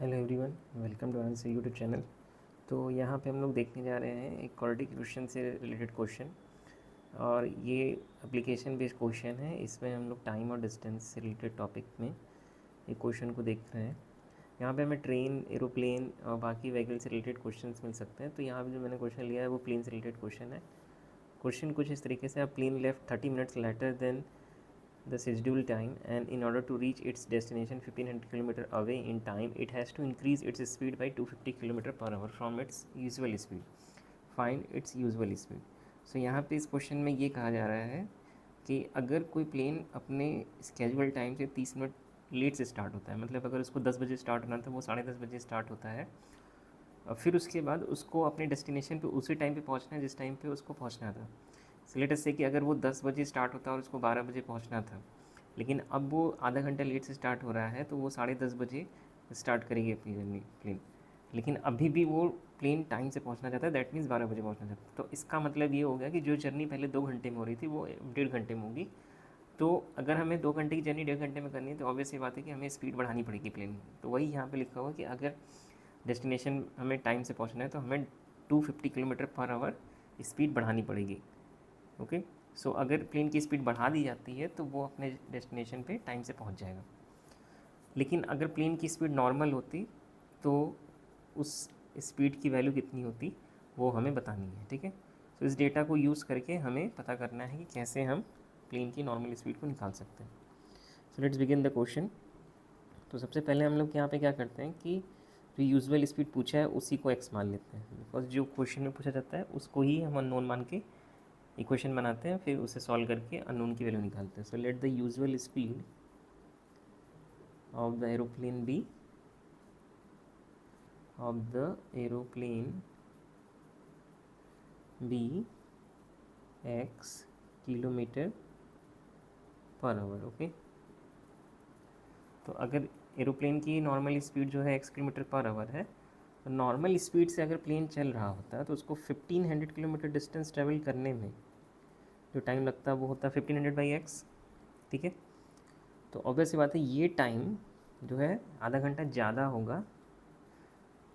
Hello everyone, welcome to answer YouTube channel. तो यहाँ पे हम लोग देखने जा रहे हैं एक क्वाड्रेटिक इक्वेशन से रिलेटेड क्वेश्चन, और ये एप्लीकेशन बेस्ड क्वेश्चन है। इसमें हम लोग टाइम और डिस्टेंस से रिलेटेड टॉपिक में एक क्वेश्चन को देख रहे हैं। यहाँ पे हमें ट्रेन, एरोप्लेन और बाकी व्हीकल से रिलेटेड क्वेश्चंस मिल सकते हैं। तो यहाँ पे जो मैंने क्वेश्चन लिया है वो प्लेन से रिलेटेड क्वेश्चन है। क्वेश्चन कुछ इस तरीके से: a plane left 30 minutes later than the scheduled time, and in order to reach its destination 1500 km away in time, it has to increase its speed by 250 km per hour from its usual speed. Find its usual speed. So यहाँ पे इस question में ये कहा जा रहा है कि अगर कोई प्लेन अपने स्केजुअल टाइम से 30 मिनट लेट से स्टार्ट होता है, मतलब अगर उसको 10 बजे स्टार्ट होना था वो 10:30 बजे स्टार्ट होता है, और फिर उसके बाद उसको अपने डेस्टिनेशन पे उसी टाइम पे पहुंचना है जिस टाइम पे उसको पहुंचना था। लेट अस से कि अगर वो 10 बजे स्टार्ट होता और उसको 12 बजे पहुंचना था, लेकिन अब वो आधा घंटा लेट से स्टार्ट हो रहा है, तो वो 10:30 बजे स्टार्ट करेगी अपनी जर्नी प्लेन। लेकिन अभी भी वो प्लेन टाइम से पहुंचना चाहता है, दैट मीन्स 12 बजे पहुंचना चाहता है। तो इसका मतलब ये हो गया कि जो जर्नी पहले 2 घंटे में हो रही थी वो 1.5 घंटे में होगी। तो अगर हमें 2 घंटे की जर्नी 1.5 घंटे में करनी है तो ऑब्वियस ये बात है कि हमें स्पीड बढ़ानी पड़ेगी प्लेन में। तो वही यहाँ पे लिखा हुआ कि अगर डेस्टिनेशन हमें टाइम से पहुँचना है तो हमें 250 किलोमीटर पर आवर स्पीड बढ़ानी पड़ेगी। ओके, सो अगर प्लेन की स्पीड बढ़ा दी जाती है तो वो अपने डेस्टिनेशन पे टाइम से पहुंच जाएगा। लेकिन अगर प्लेन की स्पीड नॉर्मल होती तो उस स्पीड की वैल्यू कितनी होती वो हमें बतानी है। ठीक है, तो इस डेटा को यूज़ करके हमें पता करना है कि कैसे हम प्लेन की नॉर्मल स्पीड को निकाल सकते हैं। So let's begin the question. तो सबसे पहले हम लोग यहाँ पे क्या करते हैं कि जो यूजुअल स्पीड पूछा है उसी को एक्स मान लेते हैं, बिकॉज जो क्वेश्चन में पूछा जाता है उसको ही हम अननोन मान के इक्वेशन बनाते हैं, फिर उसे सॉल्व करके अननोन की वैल्यू निकालते हैं। So let the usual speed of the aeroplane be x kilometre per hour. Okay, तो अगर एरोप्लेन की नॉर्मल स्पीड जो है x किलोमीटर पर आवर है, तो नॉर्मल स्पीड से अगर प्लेन चल रहा होता है तो उसको 1500 किलोमीटर डिस्टेंस ट्रेवल करने में जो टाइम लगता है वो होता है 1500/x। ठीक है, तो ऑब्वियस सी बात है ये टाइम जो है आधा घंटा ज़्यादा होगा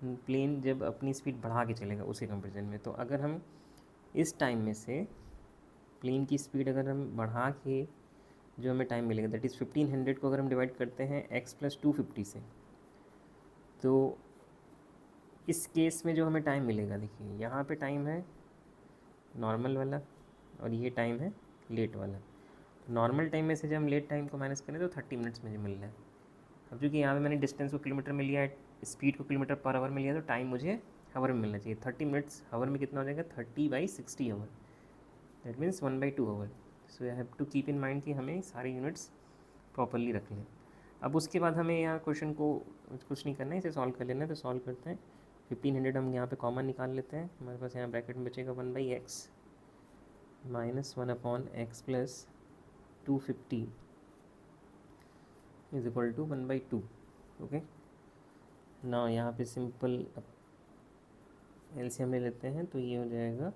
प्लेन जब अपनी स्पीड बढ़ा के चलेगा उसके कंपेरिजन में। तो अगर हम इस टाइम में से प्लेन की स्पीड अगर हम बढ़ा के जो हमें टाइम मिलेगा, दैट इज़ 1500 को अगर हम डिवाइड करते हैं x + 250 से, तो इस केस में जो हमें टाइम मिलेगा, देखिए यहाँ पे टाइम है नॉर्मल वाला और ये टाइम है लेट वाला। तो नॉर्मल टाइम में से जब हम लेट टाइम को माइनस करें तो 30 मिनट्स में मिल रहा है। अब चूँकि यहाँ पे मैंने डिस्टेंस को किलोमीटर में लिया है, स्पीड को किलोमीटर पर आवर में लिया, तो टाइम मुझे हावर में मिलना चाहिए। 30 मिनट्स हावर में कितना हो जाएगा, 30/60 hour, that means 1/2 hour. So I have to keep in mind कि हमें सारी यूनिट्स प्रॉपरली रख लें। अब उसके बाद हमें यहाँ क्वेश्चन को कुछ नहीं करना है, इसे सॉल्व कर लेना है। तो सॉल्व करते हैं। 1500 हम यहाँ पे कॉमन निकाल लेते हैं, हमारे पास यहाँ ब्रैकेट में बचेगा 1/x - 1/x + 250 is equal to 1/2। Okay, ना यहाँ पे सिंपल एलसीएम ले लेते हैं, तो ये हो जाएगा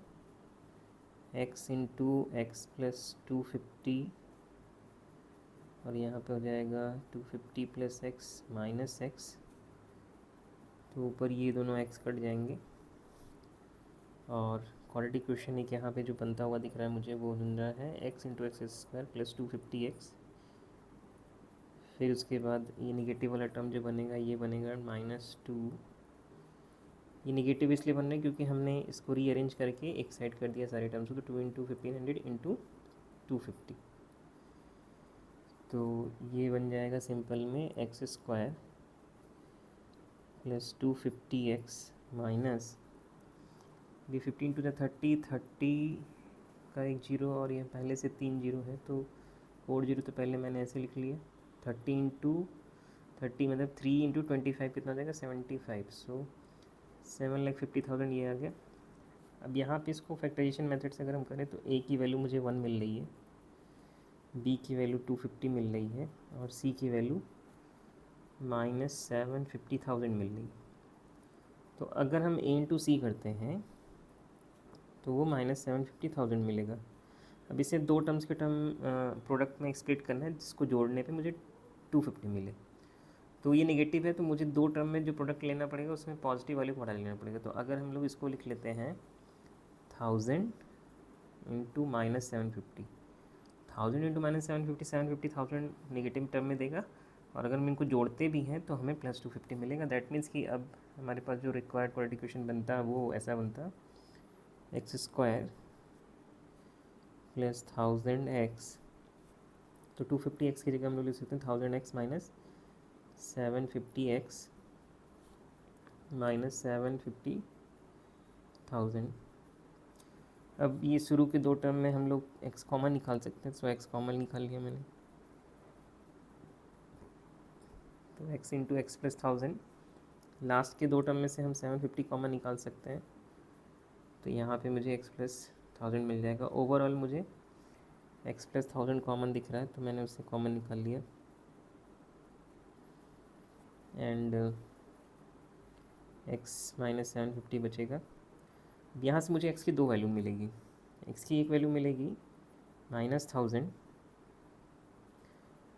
x × x + 250, और यहाँ पे हो जाएगा 250 + x - x। तो ऊपर ये दोनों x कट जाएंगे, और क्वाड्रेटिक इक्वेशन एक यहाँ पे जो बनता हुआ दिख रहा है मुझे, वो बन रहा है x × x² + 250x। फिर उसके बाद ये निगेटिव वाला टर्म जो बनेगा ये बनेगा -2। ये निगेटिव इसलिए बन रहा है क्योंकि हमने इसको रीअरेंज करके एक साइड कर दिया सारे टर्म्स को, तो 2 × 1500 × 250। तो ये बन जाएगा सिंपल में x² + 250x माइनस ये 15 × 30 का एक जीरो, और ये पहले से 3 जीरो है तो 4 जीरो, तो पहले मैंने ऐसे लिख लिया। 30 × 30 मतलब 3 × 25 कितना हो जाएगा, 75। सो 7,50,000 ये आ गया। अब यहाँ पे इसको फैक्टराइजेशन मेथड से अगर हम करें तो a की वैल्यू मुझे 1 मिल रही है, b की वैल्यू 250 मिल रही है, और c की वैल्यू -750,000 मिल रही है। तो अगर हम a × c करते हैं तो वो -750,000 मिलेगा। अब इसे दो टर्म्स के प्रोडक्ट में स्प्लिट करना है जिसको जोड़ने पे मुझे 250 मिले। तो ये नेगेटिव है, तो मुझे दो टर्म में जो प्रोडक्ट लेना पड़ेगा उसमें पॉजिटिव वैल्यू को हटा लेना पड़ेगा। तो अगर हम लोग इसको लिख लेते हैं 1000 इंटू -750, 1000 इंटू -750, 750,000 नेगेटिव टर्म में देगा, और अगर हम इनको जोड़ते भी हैं तो हमें +250 मिलेगा। दैट मीन्स कि अब हमारे पास जो रिक्वायर्ड क्वाड्रेटिक इक्वेशन बनता है वो ऐसा बनता, x² + 1000x, तो 250x की जगह हम लोग लिख सकते हैं 1000x माइनस 750x माइनस 750,000। अब ये शुरू के दो टर्म में हम लोग x कॉमन निकाल सकते हैं, सो x कॉमन निकाल लिया मैंने, तो x into x plus 1000। Last के दो टर्म में से हम 750 कॉमन निकाल सकते हैं, तो यहाँ पे मुझे x प्लस 1000 मिल जाएगा। ओवरऑल मुझे x प्लस 1000 कॉमन दिख रहा है, तो मैंने उससे कॉमन निकाल लिया, एंड x माइनस 750 बचेगा। यहाँ से मुझे x की दो वैल्यू मिलेगी, x की एक वैल्यू मिलेगी -1000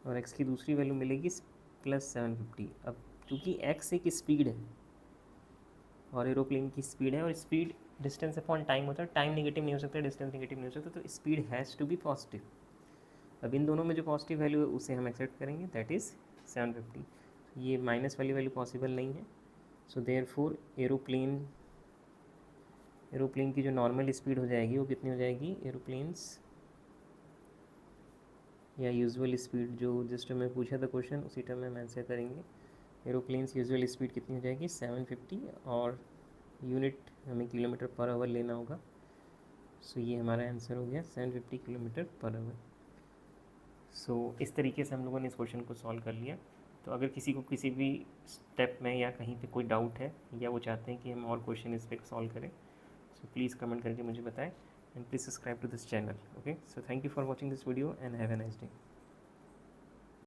और x की दूसरी वैल्यू मिलेगी +750। अब क्योंकि x एक स्पीड है और एरोप्लेन की स्पीड है, और स्पीड डिस्टेंस अपॉन टाइम होता है, टाइम नेगेटिव नहीं हो सकता, डिस्टेंस नेगेटिव नहीं हो सकता, तो speed has to be positive. अब इन दोनों में जो पॉजिटिव वैल्यू है उसे हम एक्सेप्ट करेंगे, दैट इज़ 750। ये माइनस वाली वैल्यू पॉसिबल नहीं है, सो देयरफॉर एरोप्लेन की जो नॉर्मल स्पीड हो जाएगी वो कितनी हो जाएगी, एरोप्लेन्स या यूजुअल स्पीड, जो जिस टर्म में पूछा था क्वेश्चन उसी टर्म में हम आंसर करेंगे। एरोप्लेन्स यूजुअल स्पीड कितनी हो जाएगी 750, और यूनिट हमें किलोमीटर पर आवर लेना होगा, सो ये हमारा आंसर हो गया 750 किलोमीटर पर आवर। सो इस तरीके से हम लोगों ने इस क्वेश्चन को सॉल्व कर लिया। तो अगर किसी को किसी भी स्टेप में या कहीं पे कोई डाउट है या वो चाहते हैं कि हम और क्वेश्चन इस पर सॉल्व करें, सो प्लीज़ कमेंट करके मुझे बताएं, and please subscribe to this channel. Okay, so thank you for watching this video and have a nice day.